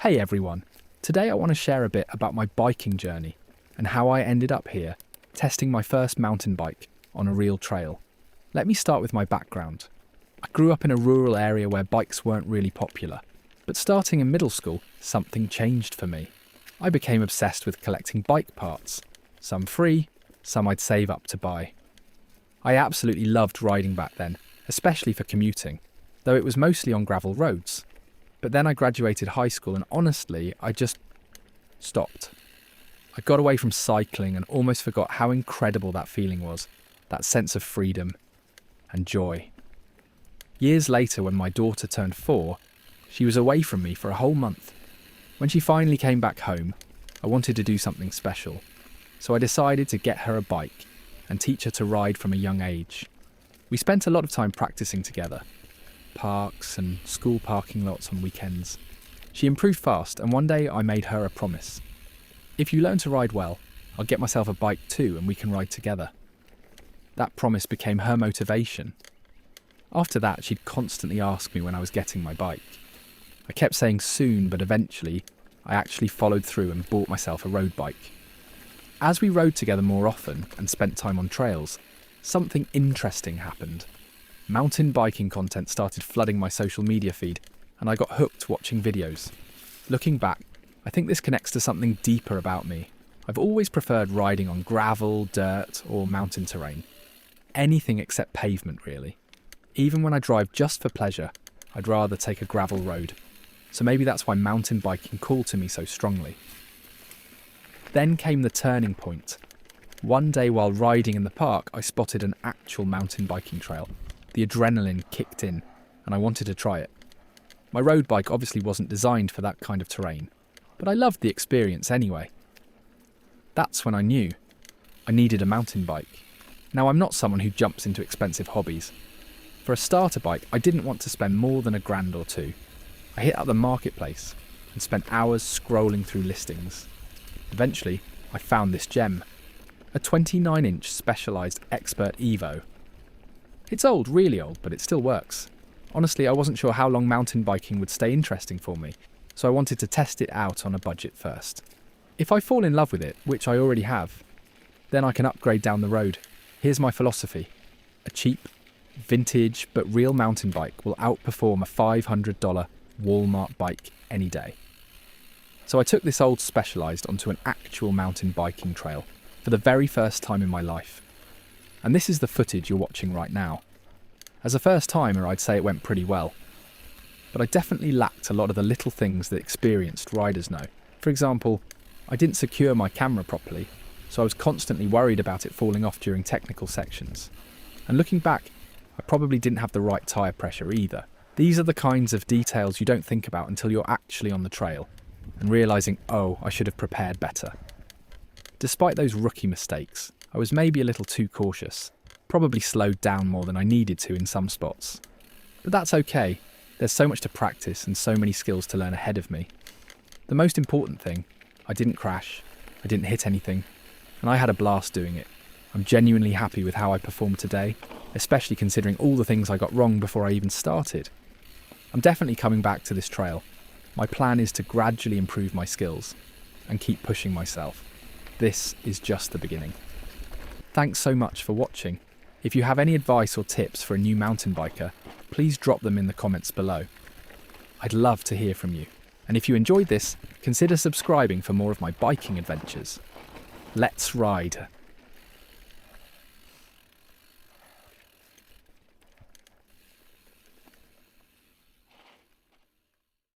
Hey everyone, today I want to share a bit about my biking journey and how I ended up here, testing my first mountain bike on a real trail. Let me start with my background. I grew up in a rural area where bikes weren't really popular, but starting in middle school, something changed for me. I became obsessed with collecting bike parts, some free, some I'd save up to buy. I absolutely loved riding back then, especially for commuting, though it was mostly on gravel roads. But then I graduated high school and honestly, I just stopped. I got away from cycling and almost forgot how incredible that feeling was, that sense of freedom and joy. Years later, when my daughter turned 4, she was away from me for a whole month. When she finally came back home, I wanted to do something special, so I decided to get her a bike and teach her to ride from a young age. We spent a lot of time practicing together, parks and school parking lots on weekends. She improved fast, and one day I made her a promise. If you learn to ride well, I'll get myself a bike too and we can ride together. That promise became her motivation. After that, she'd constantly ask me when I was getting my bike. I kept saying soon, but eventually I actually followed through and bought myself a road bike. As we rode together more often and spent time on trails, something interesting happened. Mountain biking content started flooding my social media feed, and I got hooked watching videos. Looking back, I think this connects to something deeper about me. I've always preferred riding on gravel, dirt, or mountain terrain. Anything except pavement, really. Even when I drive just for pleasure, I'd rather take a gravel road. So maybe that's why mountain biking called to me so strongly. Then came the turning point. One day while riding in the park, I spotted an actual mountain biking trail. The adrenaline kicked in, and I wanted to try it. My road bike obviously wasn't designed for that kind of terrain, but I loved the experience anyway. That's when I knew I needed a mountain bike. Now, I'm not someone who jumps into expensive hobbies. For a starter bike, I didn't want to spend more than $1,000 or $2,000. I hit up the marketplace and spent hours scrolling through listings. Eventually, I found this gem, a 29-inch Specialized Expert EVO. It's old, really old, but it still works. Honestly, I wasn't sure how long mountain biking would stay interesting for me, so I wanted to test it out on a budget first. If I fall in love with it, which I already have, then I can upgrade down the road. Here's my philosophy. A cheap, vintage, but real mountain bike will outperform a $500 Walmart bike any day. So I took this old Specialized onto an actual mountain biking trail for the very first time in my life. And this is the footage you're watching right now. As a first-timer, I'd say it went pretty well. But I definitely lacked a lot of the little things that experienced riders know. For example, I didn't secure my camera properly, so I was constantly worried about it falling off during technical sections. And looking back, I probably didn't have the right tyre pressure either. These are the kinds of details you don't think about until you're actually on the trail and realising, oh, I should have prepared better. Despite those rookie mistakes, I was maybe a little too cautious, probably slowed down more than I needed to in some spots. But that's okay, there's so much to practice and so many skills to learn ahead of me. The most important thing, I didn't crash, I didn't hit anything, and I had a blast doing it. I'm genuinely happy with how I performed today, especially considering all the things I got wrong before I even started. I'm definitely coming back to this trail. My plan is to gradually improve my skills and keep pushing myself. This is just the beginning. Thanks so much for watching. If you have any advice or tips for a new mountain biker, please drop them in the comments below. I'd love to hear from you. And if you enjoyed this, consider subscribing for more of my biking adventures. Let's ride!